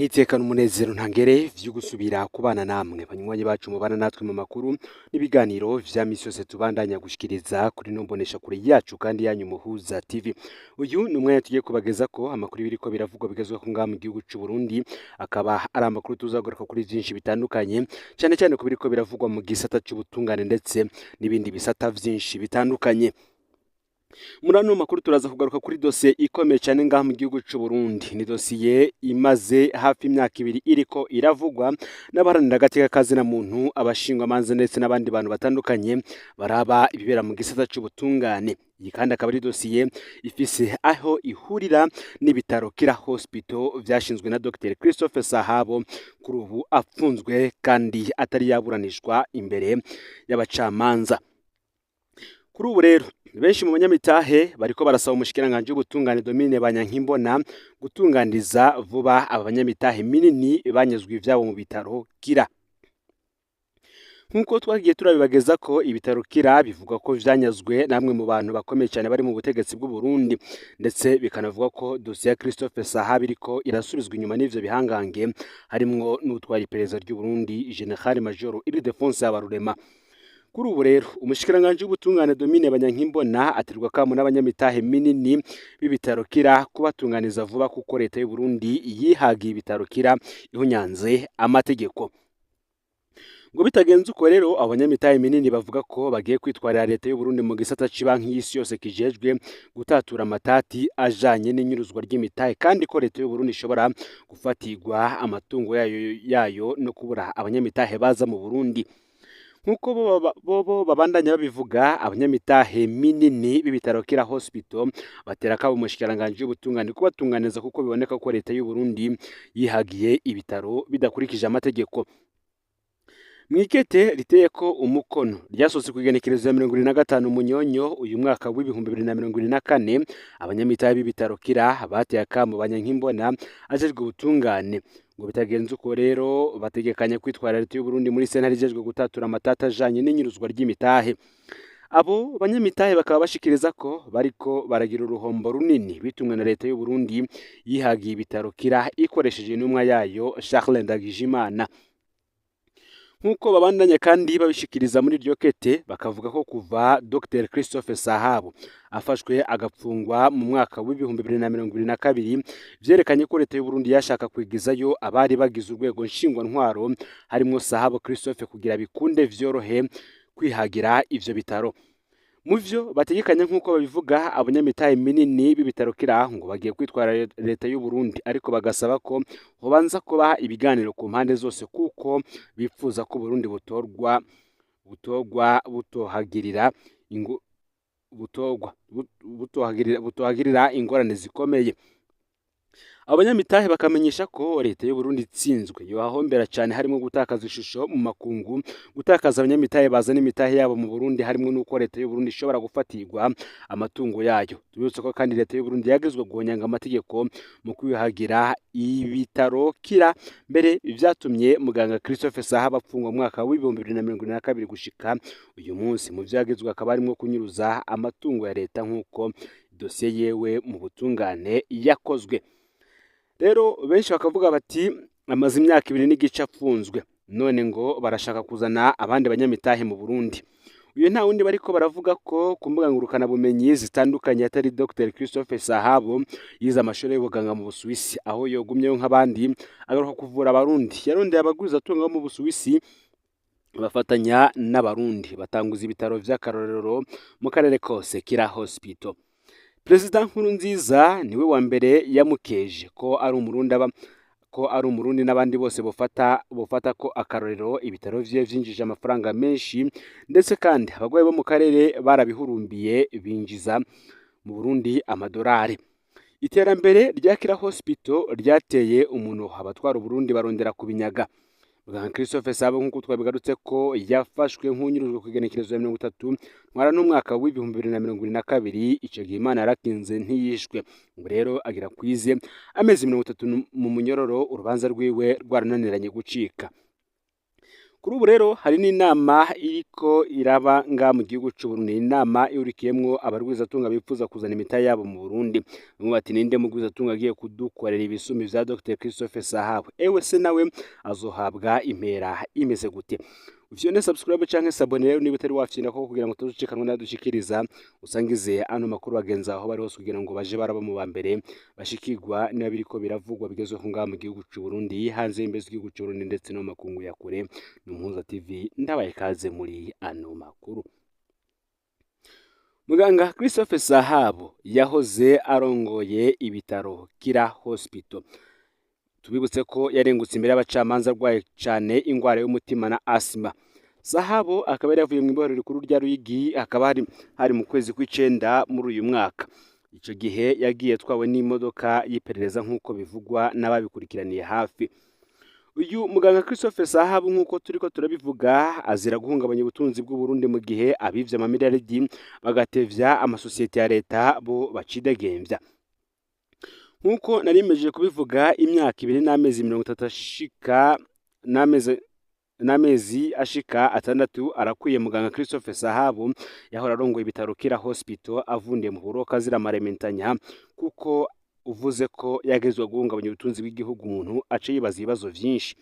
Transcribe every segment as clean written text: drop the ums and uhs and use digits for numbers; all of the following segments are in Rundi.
Nitekana umunezero ntangere vyo gusubira kubana namwe banywanyi bacu mubana natwe mu makuru n'ibiganiro vya misi yose tubandanya gushikiriza kuri nombonesha kure yacu kandi yanyu Muhuza TV. Uyu ni umwanya tugiye kubageza ko amakuru biriko biravugwa bigezwe ku ngaha mu gihugu c'u Burundi, akaba ari amakuru tuzagaruka kuri vyinshi bitandukanye cyane cyane ku biriko biravugwa mu gisata c'ubutungane ndetse n'ibindi bisata vyinshi bitandukanye. Muri ano makuru turaza kugaruka kuri dosiye ikomeye cyane ngaha mu gihugu c'u Burundi. Ni dosiye imaze hafi imyaka 2 iriko iravugwa n'abaharanira agateka kazina muntu, abashingwa amanza ndetse n'abandi bantu batandukanye baraba ibibera mu gisata c'ubutungane. Iyi kandi akaba ari dosiye ifise aho ihurira n'ibitaro Kira Hospital vyashinzwe na Dr Christophe Sahabo, kuri ubu apfunzwe kandi atari yaburanishwa imbere y'abacamanza. Kuri ubu rero benshi mu banyamitahe bariko barasaba umushikiranganje w'ubutungane Domine Banyankimbona gutunganiza vuba abanyamitahe minini banyezwe ivyabo mu bitaro Kira. Nkuko twagiye turabibageza ko ibitaro Kira bivuga ko vyanyazwe namwe mu bantu bakomeye cyane bari mu butegetsi bw'u Burundi, ndetse bikanavuga ko dossier ya Christophe Sahabo iriko irasubizwa inyuma n'ivyo bihangange harimwo n'utwara iperereza ry'u Burundi General Major Ildefonse Habarurema. Kuri ubu rero umushikiranganje w'ubutungane Domine Banyankimbona atirwa kamo n'abanyamitahe minini b'ibitaro Kira kubatunganiza vuba kuko leta y'u Burundi yihagiye ibitaro Kira ihunyanze amategeko. Ngo bitagenze uko rero abanyamitahe minini bavuga ko bagiye kwitwarira leta y'u Burundi mu gisata cibanki y'isi yose kijejwe gutatura amatati ajanye n'inyuruzwa ry'imitahe, kandi ko leta y'u Burundi ishobora gufatirwa amatungo yayo no kubura abanyamitahe baza mu Burundi. Nkuko bo babandanya babivuga, abanyamitahe minini b'ibitaro Kira Hospital batera kabo umushikiranganje w'ubutungane kubatunganiza kuko biboneka ko leta y'u Burundi yihagiye ibitaro bidakurikije amategeko. Mwikete riteye ko umukono ryasose kugenekerezo ya 25 Munyonyo uyu mwaka w'ibihumbi 2024, abanyamitahe b'ibitaro Kira bateye akamo Banyankimbona ajejwe ubutungane. Ngo bitagenze uko rero bategekanya kwitwara leta y'u Burundi muri sentare ijejwe gutatura amatata ajanye n'inyuruzwa ry'imitahe. Abo banyamitahe bakaba bashikiriza ko bariko baragira uruhombo runini bitumwe na leta y'u Burundi yihagiye ibitaro Kira ikoresheje intumwa yayo Charles Ndagijimana. Nkuko babandanya kandi babishikiriza muri iryo kete, bakavuga ko kuva Dr Christophe Sahabo afashwe agapfungwa mu mwaka w'ibihumbi 2022 vyerekanye ko leta y'u Burundi yashaka kwigizayo abari bagize urwego nshingwa ntwaro harimwo Sahabo Christophe kugira bikunde vyorohe kwihagira ivyo bitaro. Muvyo bategekanya nkuko babivuga, abanyamitahe minini b'ibitaro Kira ngo bagiye kwitwara leta y'u Burundi, ariko bagasaba ko hobanza kuba ibiganiro ku mpande zose kuko bipfuza ko Burundi butohagirira ingorane zikomeye. Abanyamitahe bakamenyesha ko leta y'u Burundi itsinzwe yohahombera cyane harimo gutakaza ishusho mu makungu, gutakaza abanyamitahe bazana imitahe yabo mu Burundi, harimo nuko leta y'u Burundi ishobora gufatirwa amatungo yayo. Tubibutse ko kandi leta y'u Burundi yagezwe guhonyanga amategeko mu kwihagira ibitaro Kira, mbere vyatumye muganga Christophe Sahabo apfungwa mu mwaka w'ibihumbi 2022 gushika uyu munsi. Mu vyagezwe akaba arimo kunyuruza amatungo ya leta nkuko dosiye yewe mu butungane yakozwe. Rero benshi bakavuga bati amaze imyaka 2 n'igice apfunzwe, none ngo barashaka kuzana abandi banyamitahe mu Burundi. Uyu nta wundi bariko baravuga ko ku mbuga ngurukana bumenyi zitandukanye atari Dr Christophe Sahabo yize amashuri y'ubuganga mu Busuwisi, aho yogumyeyo nk'abandi agaruka kuvura abarundi. Yarondeye abaguzi atunga mu Busuwisi bafatanya n'abarundi batanguza ibitaro vy'akarorero mu karere kose Kira Hospital. President Nkurunziza niwe wa mbere yamukeje ko ari umurundi n'abandi bose bofata ko akarorero ibitaro vyinjije amafaranga menshi, ndetse kandi abagwayi bo mu karere barabihurumbiye binjiza mu Burundi amadolari. Iterambere rya Kira Hospital ryateye umuntu abatwara Burundi barondera kubinyaga. Muganga Christophe Sahabo nkuko twabigarutse ko yafashwe nk'unyurujwe kugenekerezo ya 30 mwara n'umwaka w'ibihumbi 2022, ico gihe Imana yarakinze ntiyishwe. Ngo rero agira kwize amezi 30 mu munyororo, urubanza rwiwe rwarananiranye gucika. Kuri ubu rero hari n'inama iriko iraba nga mu gihugu c'u Burundi, inama ihurikiyemwo abarwizatunga bifuza kuzana imitahe yabo mu Burundi. Bamwe bati ninde mugwizatunga agiye kudukorera ibisumbi vya Dr Christophe Sahabu, ewe se nawe azohabwa impera imeze gute? Ufyone subscribe canke s'abone rero niba utari wafyina ko kugira ngo tuzucikanwe nadushikiriza usangize ano makuru bagenzi aho bari hose kugira ngo baje baraba mu bambere bashikirwa niba biriko biravugwa bigezweho ngaha mu gihugu c'u Burundi, hanze y'imbezi y'igihugu c'u Burundi ndetse no mu makungu ya kure. Mpuza TV ndabaye kaze muri ano makuru. Muganga Christophe Sahabu yahoze arongoye ibitaro Kira Hospital. Tubibutse ko yarengutse imbere y'abacamanza arwaye cane ingwara y'umutima na asima. Sahabu akaba yaravuye mu ibohero rikuru rya Ruyigi, akaba hari mu kwezi kw'icenda muri uyu mwaka. Ico gihe yagiye twawe n'imodoka y'iperereza nk'uko bivugwa n'ababikurikiraniye hafi. Uyu muganga Christophe Sahabu nk'uko turiko turabivuga azira guhungabanya ubutunzi bw'u Burundi mu gihe abivye amamiliyaridi bagatevya amasosiyete ya leta bo bacidegemvya. Nk'uko narimejeje kubivuga, imyaka 2 n'amezi 30 ashika n'amezi ashika 6 arakwiye muganga Christophe Sahabu yahora arongoye ibitaro Kira Hospital avundiye mu buroka ziramaremantanya, kuko uvuze ko yagezwe guhungabanya ubutunzi bw'igihugu umuntu ace yibaza ibibazo vyinshi.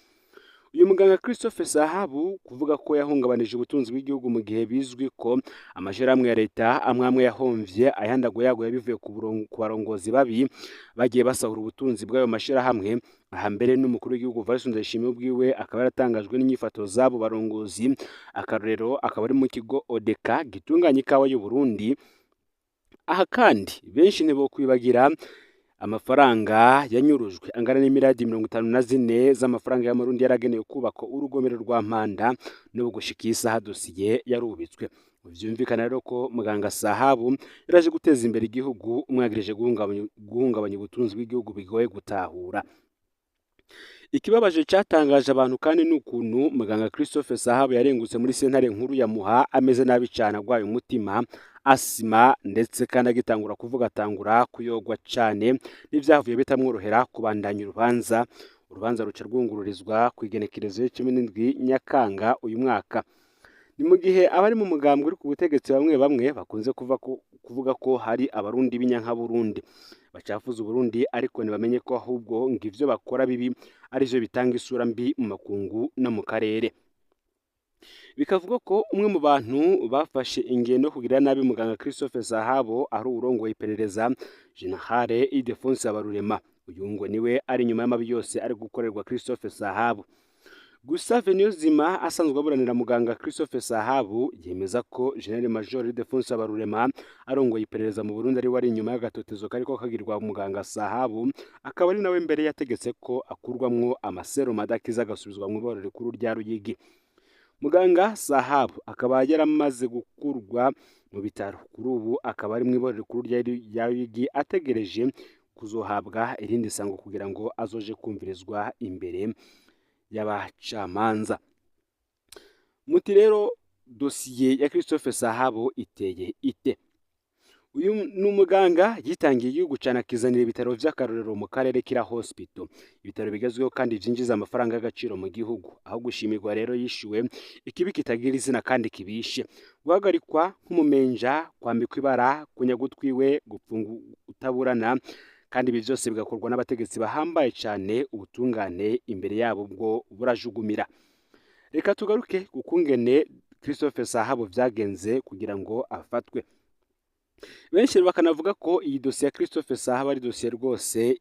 Uyu muganga Christophe Sahabu kuvuga ko yahungabanije ubutunzi bw'igihugu mu gihe bizwi ko amashirahamwe ya leta amwe yahomvye ayandago yago yabivuye ku barongozi babi bagiye basahura ubutunzi bw'ayo mashirahamwe. Aha mbere n'umukuru w'igihugu Valentin Ndayishimiye ubwiwe akaba yaratangajwe n'inyifato zabo barongozi. Akarorero akaba ari mu kigo Odeka gitunganya ikawa y'u Burundi. Aha kandi benshi ntibokwibagira amafaranga yanyurujwe angana n'imiliyardi 54 z'amafaranga y'amarundi yaragenewe kubaka urugomero rwa Mpanda no gushika isaha dosiye yarubitswe. Vyumvikana rero ko muganga Sahabu yaraje guteza imbere igihugu, umwagirije guhungabanya ubutunzi bw'igihugu bigoye gutahura. Ikibabaje cyatangaje abantu kandi n'ukuntu muganga Christophe Sahabu yarengutse muri sentare nkuru ya Muha ameze nabi cyane, agwaye umutima, asima, ndetse kandi agitangura kuvuga atangura kuyogwa cyane n'ivyavuye bitamworohera kubandanya urubanza. Urubanza ruca rwungururizwa ku igenekerezo y'17 Nyakanga uyu mwaka. Ni mu gihe abari mu mugambwe uri ku butegetsi bamwe bakunze kuvuga ko hari abarundi b'inyanka Burundi bacafuza Burundi, ariko ntibamenye ko ahubwo ngo ivyo bakora bibi arivyo bitanga isura mbi mu makungu no mu karere. Bikavuga ko umwe mu bantu bafashe ingendo kugira nabi muganga Christophe Sahabu ari urongoye iperereza General Ildefonse Habarurema. Uyu ngo niwe ari nyuma y'amabi yose ari gukorerwa Christophe Sahabu. Gusa Veniyozima asanzwe aburanira muganga Christophe Sahabu yemeza ko General Major Ildefonse Habarurema arongoye iperereza mu Burundi ari wari inyuma y'agatotezo kariko kagirwa muganga Sahabu, akaba ari nawe mbere yategetse ko akurwamwo amaserumu adakiza agasubizwa mu ibohero rikuru rya Ruyigi. Muganga Sahabu akaba yaramaze gukurwa mu bitaro, kuri ubu akaba ari mu ibohero rikuru rya Ruyigi ategereje kuzohabwa irindi sango kugira ngo azoje kumvirizwa imbere y'abacamanza. Muti rero dosiye ya Christophe Sahabu iteye ite? Uyu n'umuganga yitangiye igihugu cyane akizanira ibitaro vy'akarorero mu karere Kira Hospital, ibitaro bigezweho kandi vyinjiza amafaranga y'agaciro mu gihugu. Aho gushimirwa rero yishuwe ikibi kitagira izina kandi kibishe, guhagarikwa nk'umumenja, kwambikwa ibara, kunyagutwiwe, gupfunga utaburana, kandi ibi byose bigakorwa n'abategetsi bahambaye cyane, ubutungane imbere yabo bwo burajugumira. Reka tugaruke kukungene Christophe Sahabu vyagenze kugira ngo afatwe. Benshi bakanavuga ko iyi dosiye ya Christophe Sahabu ari dosiye rwose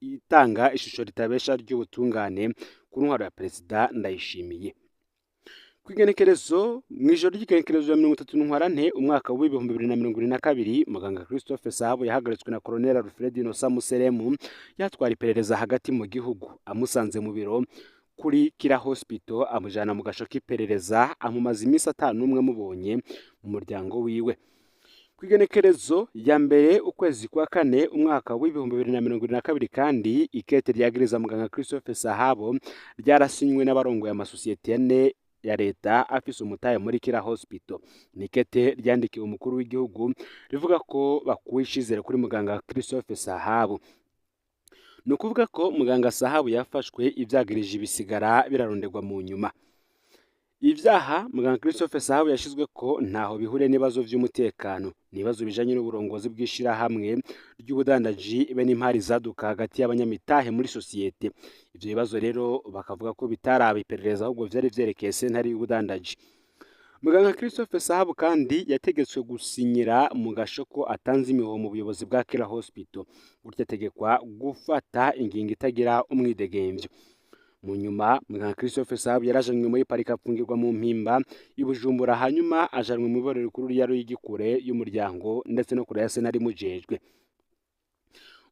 itanga ishusho ritabesha ry'ubutungane ku ntwaro ya Perezida Ndayishimiye. Kwigenekerezo mwijoro ry'igenekerezo ya 30 Ntwarante umwaka wa 2022 muganga Christophe Sahabu yahagaritswe na Colonel Alfred Innocent Museremu yatwara iperereza hagati mu gihugu, amusanze mu biro kuri Kira Hospital amujana mu gasho k'iperereza, amumaze iminsi 5 umwe mubonye mu muryango wiwe. Kwigenekerezo ya mbere ukwezi kwa 4 umwaka wa 2022 kandi ikete ryagiriza muganga Christophe Sahabu ryarasinywe n'abarongo ya masosiyete yane ya leta afise umutahe muri Kira Hospital. Nikete ryandikiwe umukuru w'igihugu rivuga ko bakuye ishizere kuri muganga Christophe Sahabu. Nukuvuga ko muganga Sahabu yafashwe ivyagirije ibisigara birarondegwa mu nyuma. Ivyaha muganga Christophe Sahabu yashizwe ko ntaho bihuriye n'ibibazo vy'umutekano, n'ibibazo bijanye n'uburongozi bw'ishirahamwe ry'ubudandaji be n'impari zaduka hagati y'abanyamitahe muri sosiyete. Ivyo bibazo rero bakavuga ko bitaraba iperereza ahubwo vyari vyerekeye sentare y'ubudandaji. Muganga Christophe Sahabu kandi yategetswe gusinyira mu gasho ko atanze imihoho mu buyobozi bwa Kira Hospital, gutyo ategekwa gufata ingingo itagira umwidegemvyo. Mu nyuma muganga Christophe Sahabu yarajanywe muri parike apfungirwa mu mpimba y'Ibujumbura, hanyuma ajanwe mu iborero rikuru rya Ruyigikure y'umuryango ndetse no kure ya sentare imujejwe.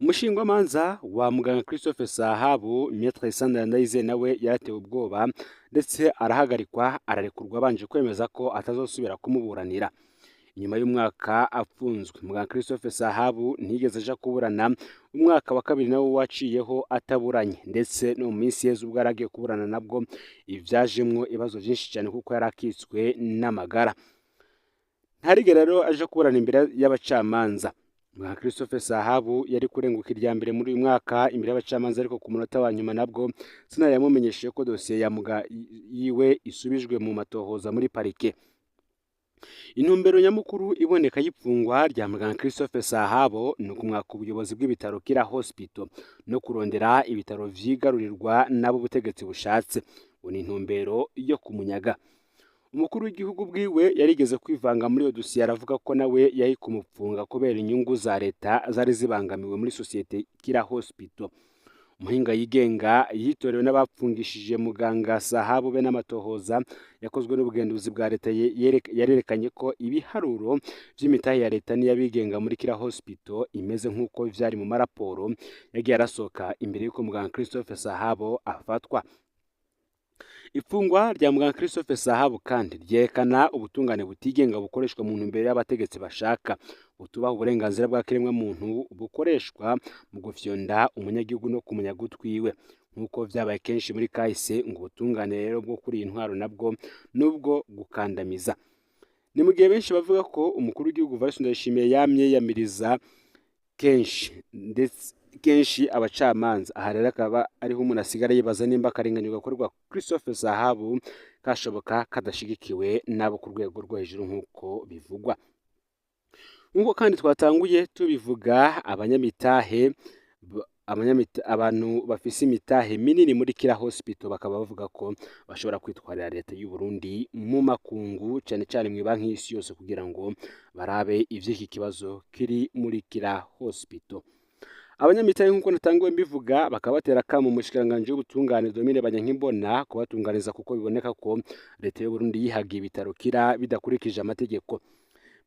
Umushingwamanza wa muganga Christophe Sahabu Maître Sandra Ndayizeye nawe yaratewe ubwoba ndetse arahagarikwa ararekurwa abanje kwemeza ko atazosubira kumuburanira. Inyuma y'umwaka apfunzwe muganga Christophe Sahabu ntiyigeze aja kuburana, umwaka wa kabiri nawo waciyeho ataburanye, ndetse no mu minsi yeze ubwo yaragiye kuburana nabwo ivyajemwo ibibazo vyinshi cyane kuko yarakitswe n'amagara. Ntarigera rero aje kuburana imbere y'abacamanza. Muganga Christophe Sahabu yari kurenguka irya mbere muri uyu mwaka imbere y'abacamanza, ariko ku munota wa nyuma nabwo sentare yamumenyesheje ko dosiye ya yiwe isubijwe mu matohoza muri parike. Intumbero nyamukuru iboneka y'ipfungwa rya muganga Christophe Sahabu ni ukumwaka ubuyobozi bw'ibitaro Kira Hospital no kurondera ibitaro vyigarurirwa n'abo ubutegetsi bushatse. Ni intumbero yo kumunyaga. Umukuru w'igihugu bwiwe yarigeze kwivanga muri iyo dosiye, aravuga ko nawe yari kumupfunga kubera inyungu za leta zari zibangamiwe muri sosiyete Kira Hospital. Umuhinga yigenga yitorewe n'abapfungishije muganga Sahabu be n'amatohoza yakozwe n'ubugenduzi bwa leta yarerekanye ko ibiharuro vy'imitahe ya leta n'iyabigenga muri Kira Hospital imeze nk'uko vyari mu maraporo yagiye arasohoka imbere y'uko muganga Christophe Sahabu afatwa. Ifungwa rya muganga Christophe Sahabu kandi ryerekana ubutungane butigenga bukoreshwa mu ntumbero y'abategetsi bashaka butubaha uburenganzira bwa kiremwa muntu, bukoreshwa mu gufyonda umunyagihugu no kumunyaga utwiwe, nk'uko vyabaye kenshi muri kahise. Ngo ubutungane rero bwo kuri iyi ntwaro nabwo nubwo gukandamiza. Ni mu gihe benshi bavuga ko umukuru w'igihugu Evariste Ndayishimiye yamye yamiriza kenshi abacamanza. Aha rero akaba ariho umuntu asigara yibaza nimba akarengane gakorerwa Christophe Sahabu kashoboka kadashigikiwe n'abo ku rwego rwo hejuru nk'uko bivugwa. Nk'uko kandi twatanguye tubivuga, abantu bafise imitahe minini muri Kira Hospital bakaba bavuga ko bashobora kwitwarira leta y'u Burundi mu makungu, cyane cyane mu banki y'isi yose, kugira ngo barabe ivy'iki kibazo kiri muri Kira Hospital. Abanyamitahe nk'uko natanguye mbivuga bakaba batera kamo umushikiranganje w'ubutungane Domine Banyankimbona kubatunganiza, kuko biboneka ko leta y'u Burundi yihagiye ibitaro Kira bidakurikije amategeko.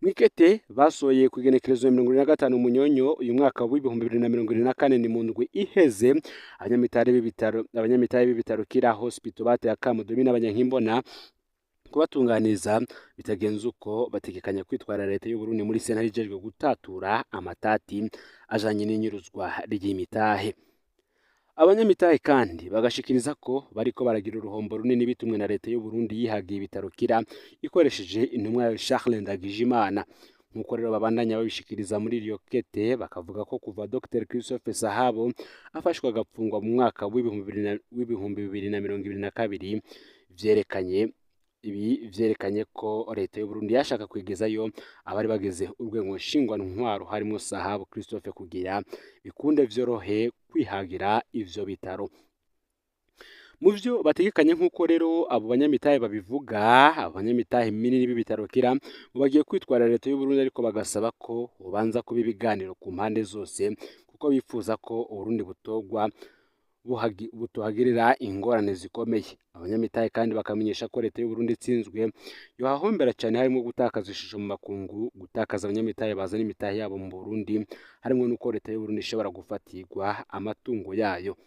Mwikete basoye ku igenekerezo 25 Munyonyo uyu mwaka wa 2024, ni mu ndwi iheze, abanyamitahe b'ibitaro Kira Hospital bateye akamo Domine Banyankimbona kubatunganiza bitagenze uko bategekanya kwitwara leta y'u Burundi muri sentare ijejwe gutatura amatati ajanye n'inyuruzwa ry'imitahe. Abanyamitahe kandi bagashikiriza ko bariko baragira uruhombo runini bitumwe na leta y'u Burundi yihagiye ibitaro Kira ikoresheje intumwa ya Charles Ndagijimana. Nk'uko rero babandanya babishikiriza muri iryo kete, bakavuga ko kuva Dr Christophe Sahabu afashwa agapfungwa mu mwaka w'2022 vyerekanye ko leta y'u Burundi yashaka kwigezayo abari bageze urwego nshingwantwaro harimo Sahabu Christophe kugira bikunde vyorohe kwihagira ivyo bitaro. Mu vyo bategekanye nk'uko rero abo banyamitahe babivuga, abanyamitahe minini b'ibitaro Kira bagiye kwitwara leta y'u Burundi, ariko bagasaba ko ubanza kuba ibiganiro ku mpande zose, kuko bifuza ko Uburundi butohagirira ingorane zikomeye. Abanyamitahe kandi bakamenyesha ko leta y'u Burundi itsinzwe yohahombera cyane, harimo gutakaza ishusho mu makungu, gutakaza abanyamitahe bazana imitahe yabo mu Burundi, harimo nuko leta y'u Burundi ishobora gufatirwa amatungo yayo.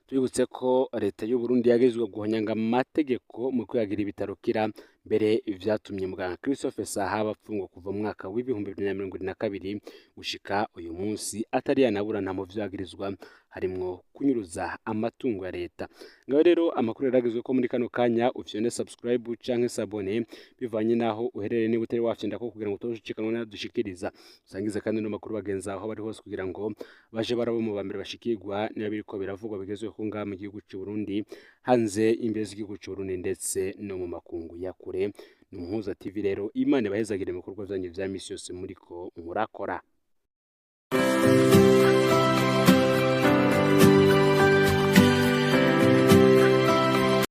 Tubibutse ko leta y'u Burundi yagezwe guhonyanga amategeko mu kwihagira ibitaro Kira, mbere vyatumye muganga Christophe Sahabu apfungwa kuva mu mwaka w'2022 gushika uyu munsi atari yanaburana mu vyagirizwa, harimwo kunyuruza amatungo ya leta. Ngaho rero amakuru yaragizwe ko muri kano kanya ufyone subscribe canke sabone bivanye naho uherereye, niba utari wafyenda ko kugira ngo utoshyikanwa n'adushikiriza. Usangize kandi no makuru bagenza aho bari hose kugira ngo baje barabo mu bambere bashikirwa niba biriko biravugwa bigezweho ngaha mu gihugu cy'u Burundi. hanze imbere z'igihugu c'Uburundi ndetse no mu makungu ya kure. Ni Umuhuza TV rero, Imana ibahezagire mu bikorwa vyanyu vya misi yose muriko murakora.